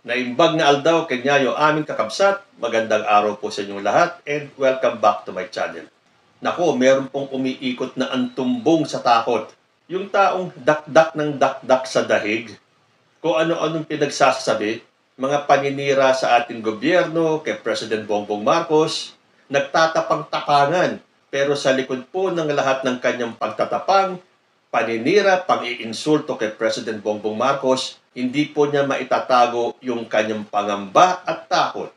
Naimbag na aldaw kanyayo aming kakabsat. Magandang araw po sa inyong lahat and welcome back to my channel. Nako, meron pong umiikot na antumbong sa takot. Yung taong dakdak ng dakdak sa dahig, kung ano-anong pinagsasabi, mga paninira sa ating gobyerno, kay President Bongbong Marcos, nagtatapang-tapangan. Pero sa likod po ng lahat ng kanyang pagtatapang, paninira, pang-iinsulto kay President Bongbong Marcos, hindi po niya maitatago yung kanyang pangamba at takot.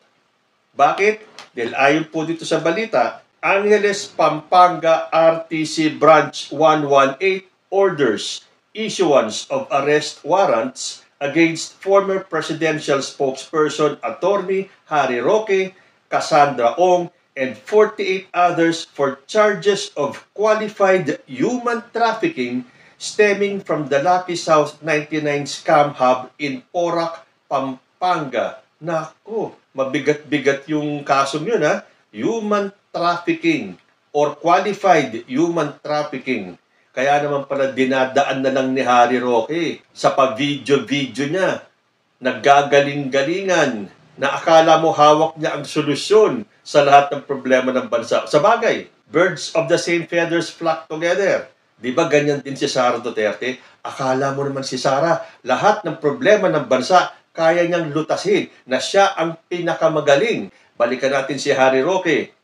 Bakit? Dahil ayon po dito sa balita, Angeles, Pampanga RTC Branch 118 orders issuance of arrest warrants against former presidential spokesperson Attorney Harry Roque, Cassandra Ong, and 48 others for charges of qualified human trafficking stemming from the Lucky South 99 scam hub in Porac, Pampanga. Naku, mabigat-bigat yung kasong yun ha. Human trafficking or qualified human trafficking. Kaya naman pala dinadaan na lang ni Harry Roque sa pag-video-video niya. Naggagaling-galingan na akala mo hawak niya ang solusyon sa lahat ng problema ng bansa. Sa bagay, birds of the same feathers flock together. Di ba ganyan din si Sara Duterte? Akala mo naman si Sara, lahat ng problema ng bansa kaya niyang lutasin na siya ang pinakamagaling. Balikan natin si Harry Roque.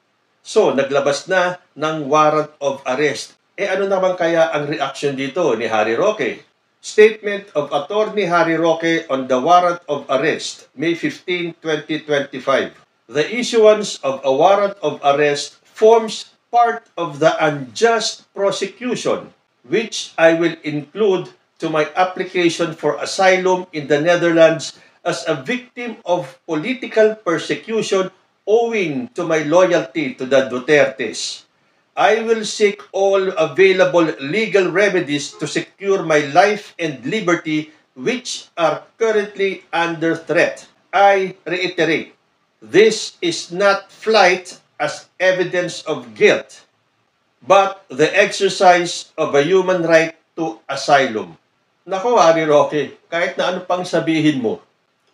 So, naglabas na ng warrant of arrest. Ano naman kaya ang reaction dito ni Harry Roque? Statement of Attorney Harry Roque on the warrant of arrest, May 15, 2025. The issuance of a warrant of arrest forms part of the unjust prosecution, which I will include to my application for asylum in the Netherlands as a victim of political persecution owing to my loyalty to the Dutertes. I will seek all available legal remedies to secure my life and liberty which are currently under threat. I reiterate, this is not flight as evidence of guilt, but the exercise of a human right to asylum. Nako, Harry Roque, kahit na ano pang sabihin mo,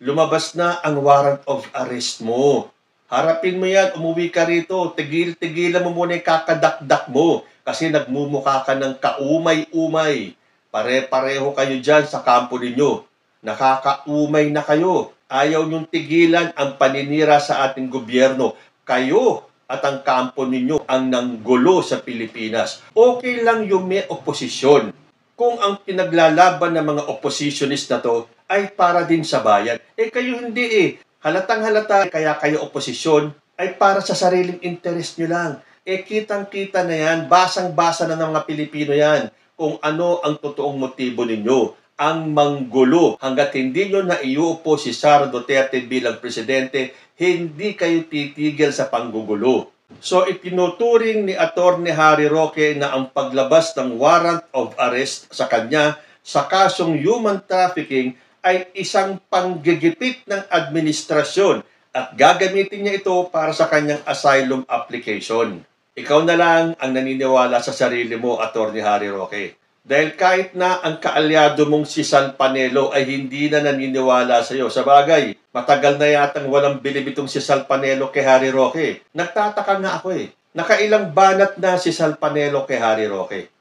lumabas na ang warrant of arrest mo. Harapin mo yan, umuwi ka rito, tigil-tigilan mo muna yung kakadakdak mo kasi nagmumukha ka ng kaumay-umay. Pare-pareho kayo dyan sa kampo ninyo. Nakakaumay na kayo. Ayaw niyong tigilan ang paninira sa ating gobyerno. Kayo at ang kampo ninyo ang nanggulo sa Pilipinas. Okay lang yung may oposisyon kung ang pinaglalaban ng mga oppositionist na to ay para din sa bayan. Kayo hindi Halatang-halata kaya kayo oposisyon ay para sa sariling interest nyo lang. Kitang-kita na yan, basang-basa na ng mga Pilipino yan kung ano ang totoong motibo ninyo. Ang manggulo. Hanggat hindi nyo naiuupo si Sara Duterte bilang presidente, hindi kayo titigil sa panggugulo. So itinuturing ni Attorney Harry Roque na ang paglabas ng warrant of arrest sa kanya sa kasong human trafficking ay isang panggigipit ng administrasyon at gagamitin niya ito para sa kanyang asylum application. Ikaw na lang ang naniniwala sa sarili mo, Attorney Harry Roque. Dahil kahit na ang kaalyado mong si San Panelo ay hindi na naniniwala sa iyo. Sa bagay, matagal na yatang walang bilib itong si Sal Panelo kay Harry Roque. Nagtataka nga ako Nakailang banat na si Sal Panelo kay Harry Roque.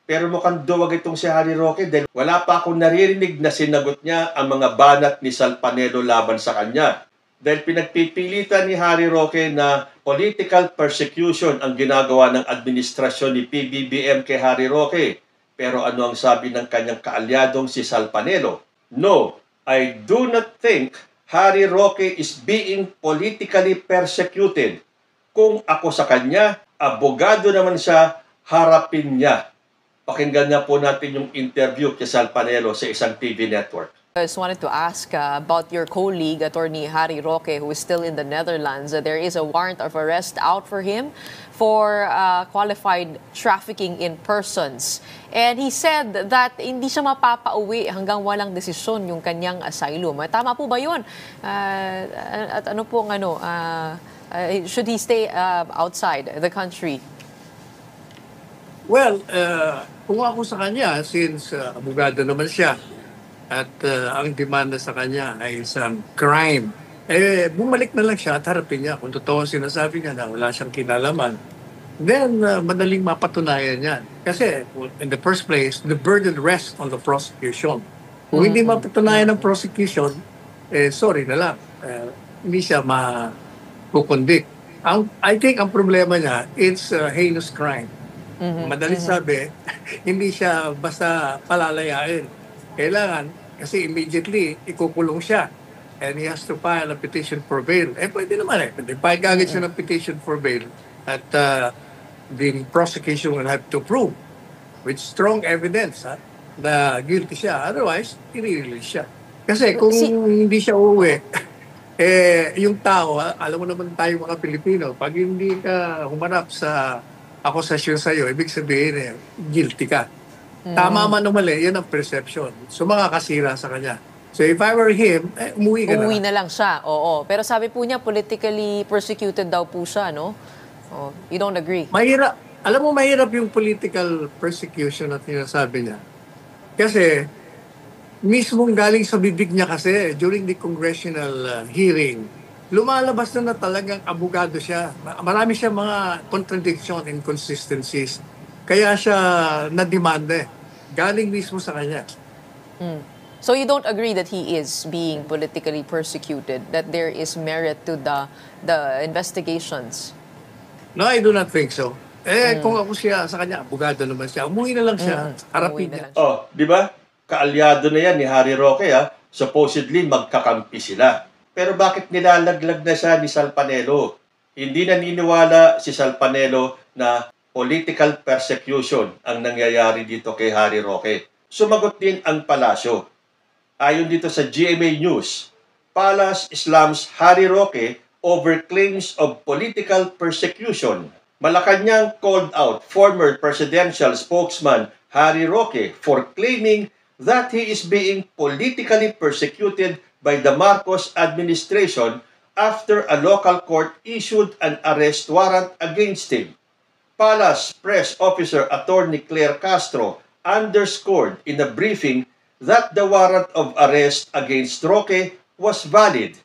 Pero mukhang duwag itong si Harry Roque dahil wala pa akong naririnig na sinagot niya ang mga banat ni Sal Panelo laban sa kanya. Dahil pinagpipilitan ni Harry Roque na political persecution ang ginagawa ng administrasyon ni PBBM kay Harry Roque. Pero ano ang sabi ng kanyang kaalyadong si Sal Panelo? No, I do not think Harry Roque is being politically persecuted. Kung ako sa kanya, abogado naman siya, harapin niya. Pakinggan na po natin yung interview kay Sal Panelo sa isang TV network. I just wanted to ask about your colleague, Attorney Harry Roque, who is still in the Netherlands. There is a warrant of arrest out for him for qualified trafficking in persons. And he said that hindi siya mapapauwi hanggang walang desisyon yung kanyang asylum. Tama po ba yun? At ano pong should he stay outside the country? Well, kung ako sa kanya, since abogado naman siya, at ang demanda sa kanya ay isang crime. Bumalik na lang siya at harapin niya kung totoo ang sinasabi niya na wala siyang kinalaman. Then, madaling mapatunayan yan. Kasi, in the first place, the burden rests on the prosecution. Kung hindi mapatunayan ng prosecution, sorry na lang. Hindi siya ma-convict. I think ang problema niya, it's a heinous crime. Madaling sabi, hindi siya basta palalayain. Kailangan, kasi immediately, ikukulong siya. And he has to file a petition for bail. Pwede naman Pwede file agad siya ng petition for bail. At the prosecution will have to prove with strong evidence na guilty siya. Otherwise, i-release siya. Kasi kung hindi siya uuwi, yung tao, alam mo naman tayo mga Pilipino, pag hindi ka humarap sa akusasyon sa'yo, ibig sabihin guilty ka. Tama man o mali, yan ang perception. So makakasira sa kanya. So if I were him, umuwi ka Umuwi na lang siya, oo. Pero sabi po niya, politically persecuted daw po siya, no? Oh, you don't agree? Mahirap. Alam mo, mahirap yung political persecution na sinasabi niya. Kasi, mismong galing sa bibig niya kasi, during the congressional hearing, lumalabas na talagang abogado siya. Marami siya mga contradiction, inconsistencies. Kaya siya na-demanda. Galing mismo sa kanya. So you don't agree that he is being politically persecuted, that there is merit to the investigations? No, I do not think so. Kung ako siya sa kanya, abogado naman siya. Umuwi na lang siya. Harapin niya. Di ba? Kaalyado na yan ni Harry Roque, supposedly magkakampi sila. Pero bakit nilalaglag na siya ni Salpanelo? Hindi naniniwala si Salpanelo na political persecution ang nangyayari dito kay Harry Roque. Sumagot din ang palasyo. Ayon dito sa GMA News, Palace slams Harry Roque over claims of political persecution. Malacanang called out former presidential spokesman Harry Roque for claiming that he is being politically persecuted by the Marcos administration after a local court issued an arrest warrant against him. Palace Press Officer Attorney Claire Castro underscored in a briefing that the warrant of arrest against Roque was valid.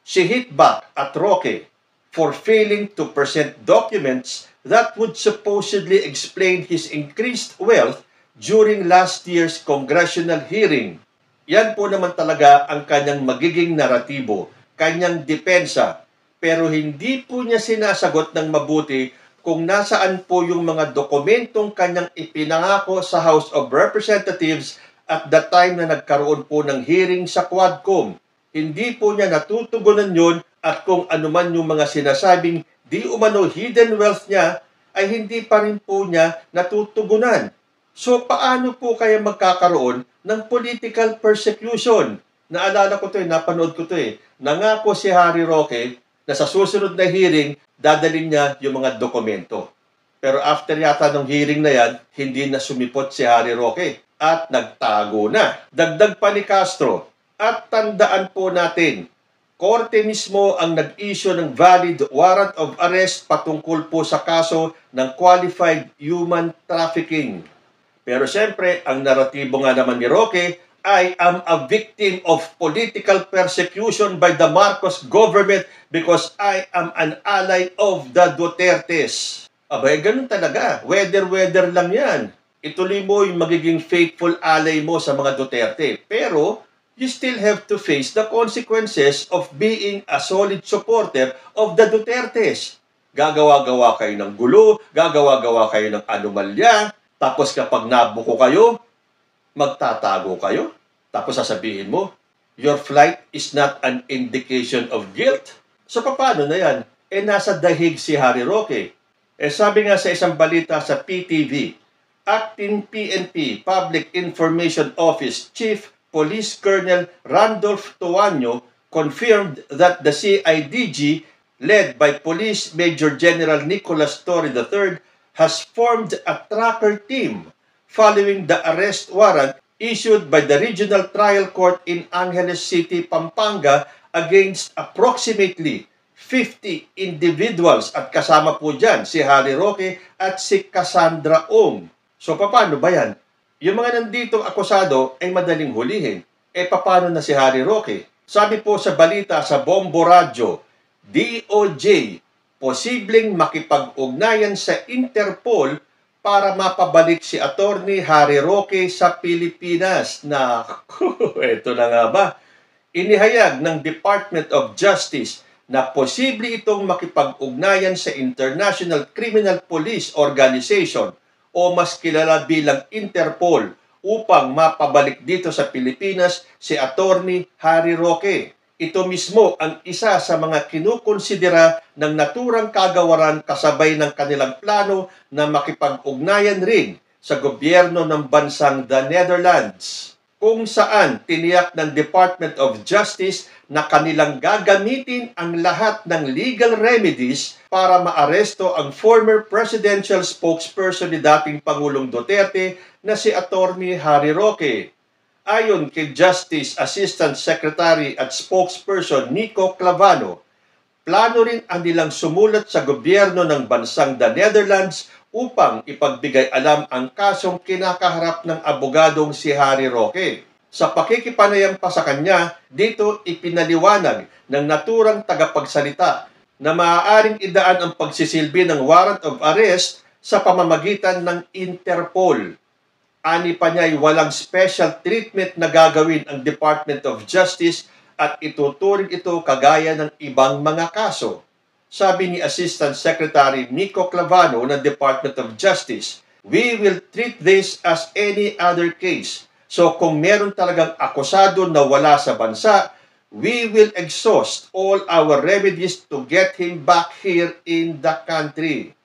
She hit back at Roque for failing to present documents that would supposedly explain his increased wealth during last year's congressional hearing. Yan po naman talaga ang kanyang magiging naratibo, kanyang depensa. Pero hindi po niya sinasagot ng mabuti kung nasaan po yung mga dokumentong kanyang ipinangako sa House of Representatives at the time na nagkaroon po ng hearing sa Quadcom. Hindi po niya natutugunan yun at kung anuman yung mga sinasabing di umano hidden wealth niya ay hindi pa rin po niya natutugunan. So paano po kaya magkakaroon ng political persecution? Naalala ko napanood ko Nangako si Harry Roque na sa susunod na hearing, dadalhin niya yung mga dokumento. Pero after yata ng hearing na yan, hindi na sumipot si Harry Roque at nagtago na. Dagdag pa ni Castro, at tandaan po natin, korte mismo ang nag-issue ng valid warrant of arrest patungkol po sa kaso ng qualified human trafficking. Pero siyempre, ang naratibo nga naman ni Roque, I am a victim of political persecution by the Marcos government because I am an ally of the Dutertes. Abay, ganun talaga. Weather lang yan. Ituloy mo yung magiging faithful ally mo sa mga Duterte. Pero, you still have to face the consequences of being a solid supporter of the Dutertes. Gagawa-gawa kayo ng gulo, gagawa-gawa kayo ng anomalya, tapos kapag nabuko kayo, magtatago kayo. Tapos sasabihin mo, your flight is not an indication of guilt. So paano na yan? Nasa dahig si Harry Roque. Sabi nga sa isang balita sa PTV, Acting PNP Public Information Office Chief Police Colonel Randolph Tuanyo confirmed that the CIDG, led by Police Major General Nicolas Torre III, has formed a tracker team following the arrest warrant issued by the Regional Trial Court in Angeles City, Pampanga against approximately 50 individuals at kasama po dyan si Harry Roque at si Cassandra Ong. So paano ba yan? Yung mga nanditong akusado ay madaling hulihin. paano na si Harry Roque? Sabi po sa balita sa Bombo Radyo, DOJ, posibleng makipag-ugnayan sa Interpol para mapabalik si Attorney Harry Roque sa Pilipinas. Ito na nga ba? Inihayag ng Department of Justice na posible itong makipag-ugnayan sa International Criminal Police Organization o mas kilala bilang Interpol upang mapabalik dito sa Pilipinas si Attorney Harry Roque. Ito mismo ang isa sa mga kinukonsidera ng naturang kagawaran kasabay ng kanilang plano na makipag-ugnayan rin sa gobyerno ng bansang The Netherlands, kung saan tiniyak ng Department of Justice na kanilang gagamitin ang lahat ng legal remedies para maaresto ang former presidential spokesperson ni dating Pangulong Duterte na si Attorney Harry Roque. Ayon kay Justice Assistant Secretary at Spokesperson Nico Clavano, plano rin ang nilang sumulat sa gobyerno ng bansang The Netherlands upang ipagbigay alam ang kasong kinakaharap ng abogadong si Harry Roque. Sa pakikipanayam pa sa kanya, dito ipinaliwanag ng naturang tagapagsalita na maaaring idaan ang pagsisilbi ng warrant of arrest sa pamamagitan ng Interpol. Ani pa niya ay walang special treatment na gagawin ang Department of Justice at ituturing ito kagaya ng ibang mga kaso. Sabi ni Assistant Secretary Nico Clavano ng Department of Justice, "We will treat this as any other case. So kung meron talagang akusado na wala sa bansa, we will exhaust all our remedies to get him back here in the country."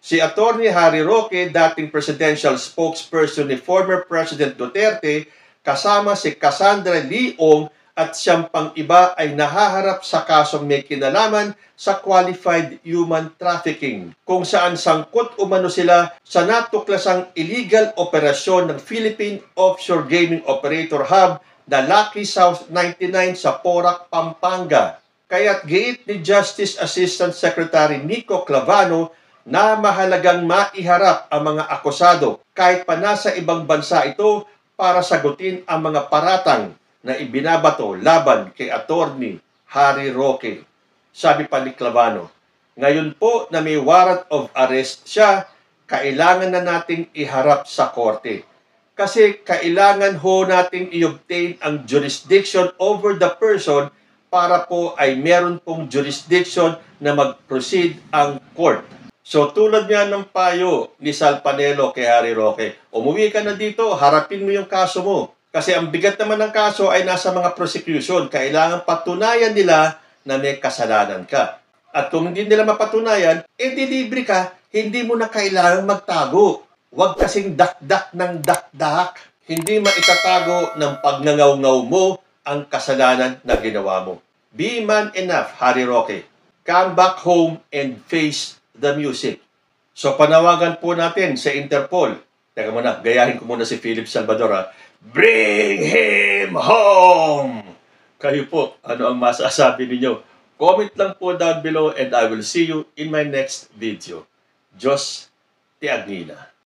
Si Attorney Harry Roque, dating presidential spokesperson ni former President Duterte, kasama si Cassandra Leong at siyang pang-iba ay nahaharap sa kasong may kinalaman sa qualified human trafficking, kung saan sangkot umano sila sa natuklasang illegal operasyon ng Philippine Offshore Gaming Operator Hub na Lucky South 99 sa Porac, Pampanga. Kaya't giit ni Justice Assistant Secretary Nico Clavano na mahalagang maiharap ang mga akusado kahit pa nasa ibang bansa ito para sagutin ang mga paratang na ibinabato laban kay Attorney Harry Roque. Sabi pa ni Clavano, ngayon po na may warrant of arrest siya, kailangan na nating iharap sa korte. Kasi kailangan ho nating i-obtain ang jurisdiction over the person para po ay meron pong jurisdiction na mag-proceed ang court. So tulad nga ng payo ni Sal Panelo kay Harry Roque, umuwi ka na dito, harapin mo yung kaso mo. Kasi ang bigat naman ng kaso ay nasa mga prosecution. Kailangan patunayan nila na may kasalanan ka. At kung hindi nila mapatunayan, dilibre ka, hindi mo na kailangan magtago. Huwag kasing dakdak ng dakdak. Hindi maitatago ng pagngangaw-ngaw mo ang kasalanan na ginawa mo. Be man enough, Harry Roque. Come back home and face the music. So panawagan po natin sa Interpol. Teka muna, gayahin ko muna si Philip Salvador ha. Bring him home! Kayo po, ano ang masasabi ninyo? Comment lang po down below and I will see you in my next video. Diyos ti Agnina.